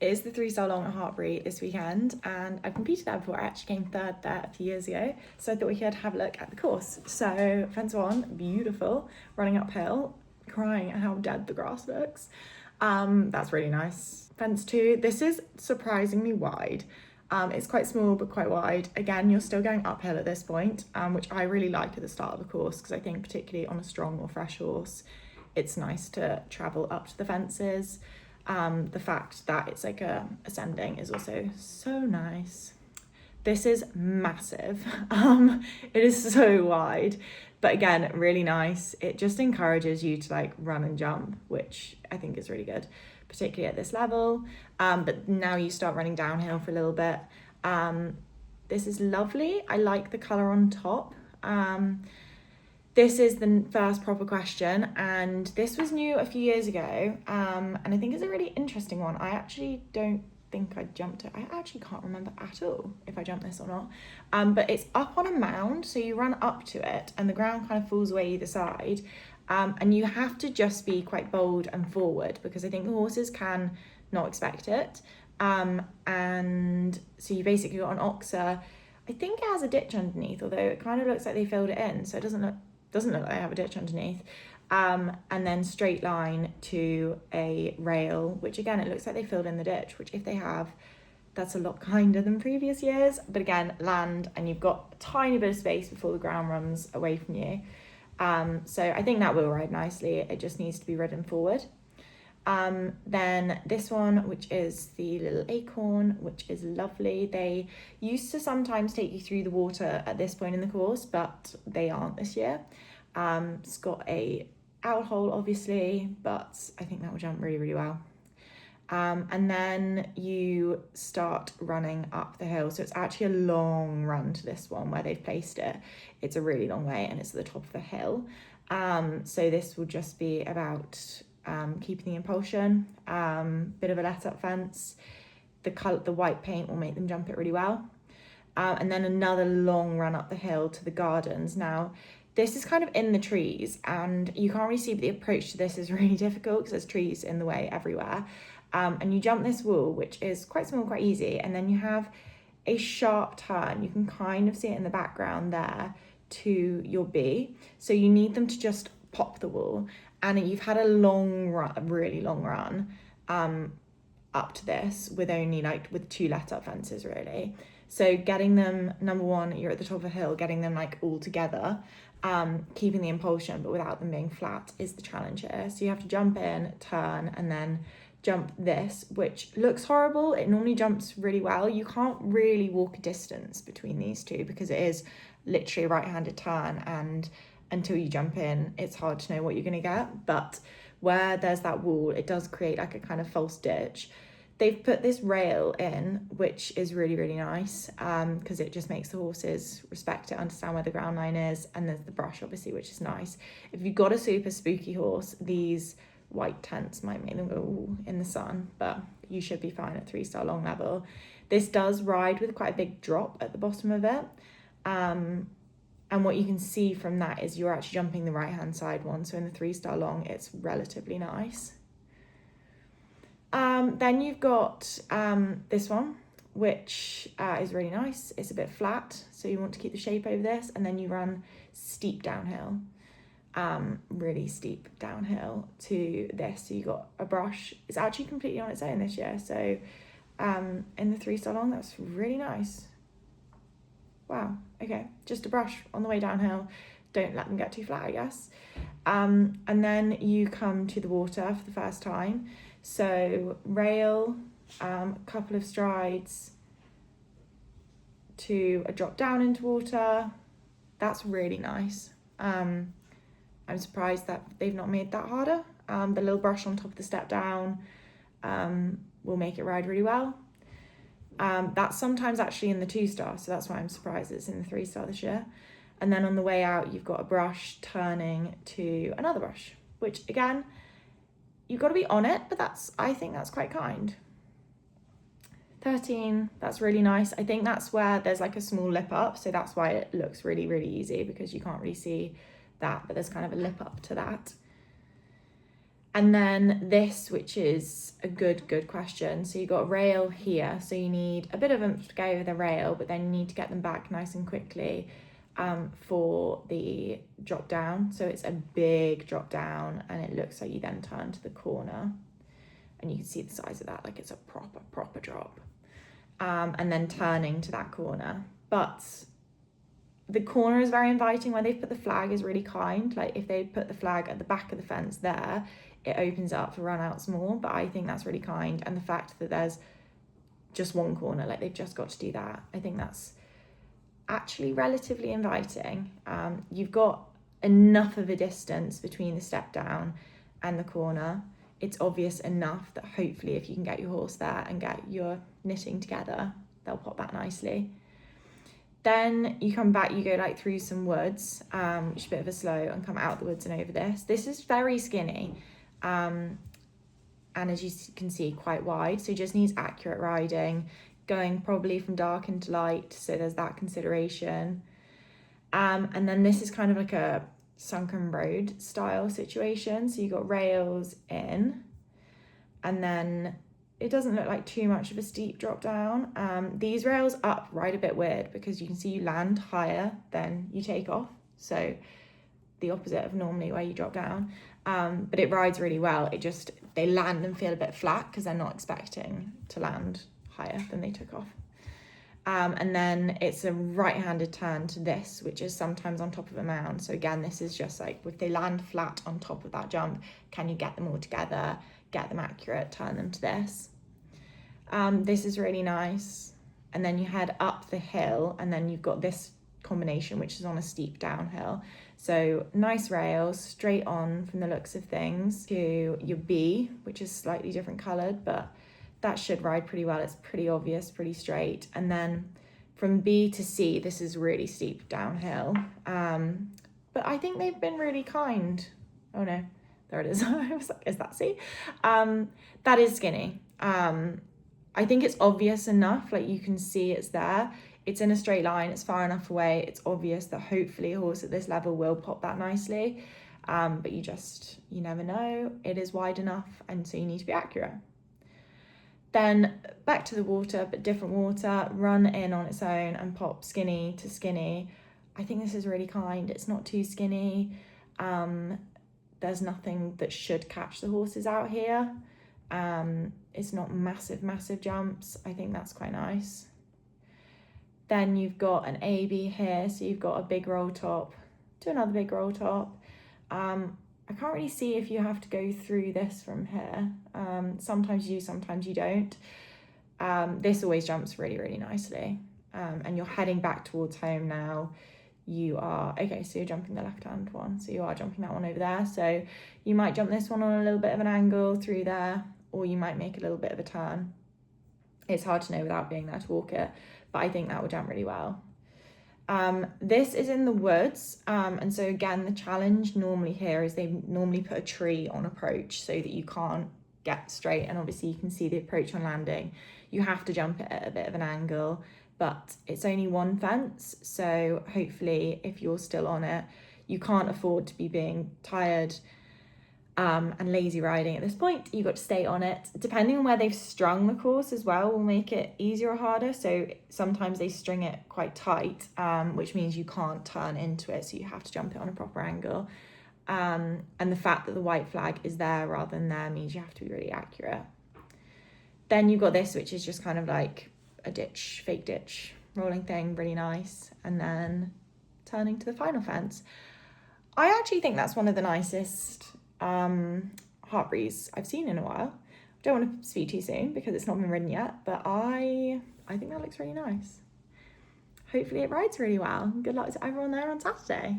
It is the 3-star long at Hartpury this weekend, and I've competed there before. I actually came third there a few years ago, so I thought we could have a look at the course. So fence 1, beautiful, running uphill, crying at how dead the grass looks. That's really nice. Fence 2, this is surprisingly wide. It's quite small but quite wide. Again, you're still going uphill at this point, which I really like at the start of the course, because I think particularly on a strong or fresh horse, it's nice to travel up to the fences. The fact that it's like ascending is also so nice. This is massive. It is so wide, but again, really nice. It just encourages you to like run and jump, which I think is really good, particularly at this level. But now you start running downhill for a little bit. This is lovely. I like the colour on top. This is the first proper question, and this was new a few years ago, and I think it's a really interesting one. I actually don't think I jumped it. I actually can't remember at all if I jumped this or not. But it's up on a mound, so you run up to it, and the ground kind of falls away either side, and you have to just be quite bold and forward, because I think the horses can not expect it. And so you basically got an oxer. I think it has a ditch underneath, although it kind of looks like they filled it in, so it doesn't look like I have a ditch underneath. And then straight line to a rail, which again, it looks like they filled in the ditch, which if they have, that's a lot kinder than previous years. But again, land, and you've got a tiny bit of space before the ground runs away from you. So I think that will ride nicely. It just needs to be ridden forward. Then this one, which is the little acorn, which is lovely. They used to sometimes take you through the water at this point in the course, but they aren't this year. It's got a owl hole, obviously, but I think that will jump really, really well. And then you start running up the hill. So it's actually a long run to this one where they've placed it. It's a really long way, and it's at the top of the hill. So this will just be about keeping the impulsion, bit of a let up fence. The white paint will make them jump it really well. And then another long run up the hill to the gardens. Now, this is kind of in the trees, and you can't really see, but the approach to this is really difficult because there's trees in the way everywhere. And you jump this wall, which is quite small, quite easy, and then you have a sharp turn. You can kind of see it in the background there to your B. So you need them to just pop the wall, and you've had a long run, a really long run up to this with with 2 let-up fences really. So getting them, number one, you're at the top of a hill, getting them like all together, keeping the impulsion but without them being flat is the challenge here. So you have to jump in, turn, and then jump this, which looks horrible. It normally jumps really well. You can't really walk a distance between these two because it is literally a right-handed turn, and until you jump in, it's hard to know what you're going to get. But where there's that wall, it does create like a kind of false ditch. They've put this rail in, which is really, really nice, because it just makes the horses respect it, understand where the ground line is, and there's the brush, obviously, which is nice. If you've got a super spooky horse, these white tents might make them go ooh in the sun, but you should be fine at 3-star long level. This does ride with quite a big drop at the bottom of it. And what you can see from that is you're actually jumping the right-hand side one. So in the 3-star long, it's relatively nice. Then you've got this one, which is really nice. It's a bit flat, so you want to keep the shape over this, and then you run steep downhill, really steep downhill to this. So you got a brush. It's actually completely on its own this year. So in the 3-star long, that's really nice. Wow, okay, just a brush on the way downhill. Don't let them get too flat, I guess. And then you come to the water for the first time. So rail, a couple of strides to a drop down into water. That's really nice. I'm surprised that they've not made that harder. The little brush on top of the step down will make it ride really well. That's sometimes actually in the 2-star, so that's why I'm surprised it's in the 3-star this year. And then on the way out, you've got a brush turning to another brush, which again, you've got to be on it, but I think that's quite kind. 13, that's really nice. I think that's where there's like a small lip up, so that's why it looks really, really easy, because you can't really see that, but there's kind of a lip up to that. And then this, which is a good question. So you've got a rail here, so you need a bit of oomph to go over the rail, but then you need to get them back nice and quickly for the drop down. So it's a big drop down, and it looks like you then turn to the corner, and you can see the size of that, like it's a proper drop. And then turning to that corner. But the corner is very inviting. Where they've put the flag is really kind. Like if they put the flag at the back of the fence there, it opens up for runouts more, but I think that's really kind. And the fact that there's just one corner, like they've just got to do that, I think that's actually relatively inviting. You've got enough of a distance between the step down and the corner. It's obvious enough that hopefully if you can get your horse there and get your knitting together, they'll pop that nicely. Then you come back, you go like through some woods, which is a bit of a slow, and come out the woods and over this. This is very skinny, and as you can see, quite wide, so it just needs accurate riding, going probably from dark into light, so there's that consideration. And then this is kind of like a sunken road style situation, so you got rails in, and then it doesn't look like too much of a steep drop down. These rails up ride a bit weird because you can see you land higher than you take off, so the opposite of normally where you drop down. But it rides really well. They land and feel a bit flat because they're not expecting to land higher than they took off. And then it's a right-handed turn to this, which is sometimes on top of a mound. So again, this is just like, if they land flat on top of that jump, can you get them all together, get them accurate, turn them to this. This is really nice. And then you head up the hill, and then you've got this combination, which is on a steep downhill. So nice rails, straight on from the looks of things, to your B, which is slightly different coloured, but that should ride pretty well. It's pretty obvious, pretty straight. And then from B to C, this is really steep downhill. But I think they've been really kind. Oh no, there it is. I was like, is that C? That is skinny. I think it's obvious enough, like you can see it's there. It's in a straight line, it's far enough away. It's obvious that hopefully a horse at this level will pop that nicely. But you never know. It is wide enough, and so you need to be accurate. Then back to the water, but different water, run in on its own and pop skinny to skinny. I think this is really kind. It's not too skinny. There's nothing that should catch the horses out here. It's not massive jumps. I think that's quite nice. Then you've got an A-B here, so you've got a big roll top to another big roll top. I can't really see if you have to go through this from here. Sometimes you do, sometimes you don't. This always jumps really nicely. And you're heading back towards home now. You are, okay, so you're jumping the left-hand one. So you are jumping that one over there. So you might jump this one on a little bit of an angle through there, or you might make a little bit of a turn. It's hard to know without being there to walk it, but I think that would jump really well. This is in the woods, and so again, the challenge normally here is they normally put a tree on approach so that you can't get straight, and obviously you can see the approach on landing. You have to jump it at a bit of an angle, but it's only one fence, so hopefully if you're still on it, you can't afford to be being tired and lazy riding at this point. You've got to stay on it. Depending on where they've strung the course as well will make it easier or harder. So sometimes they string it quite tight, which means you can't turn into it, so you have to jump it on a proper angle. And the fact that the white flag is there rather than there means you have to be really accurate. Then you've got this, which is just kind of like a ditch, fake ditch rolling thing, really nice. And then turning to the final fence. I actually think that's one of the nicest Hartpuries I've seen in a while. Don't want to speak too soon because it's not been ridden yet, but I think that looks really nice. Hopefully it rides really well. Good luck to everyone there on Saturday.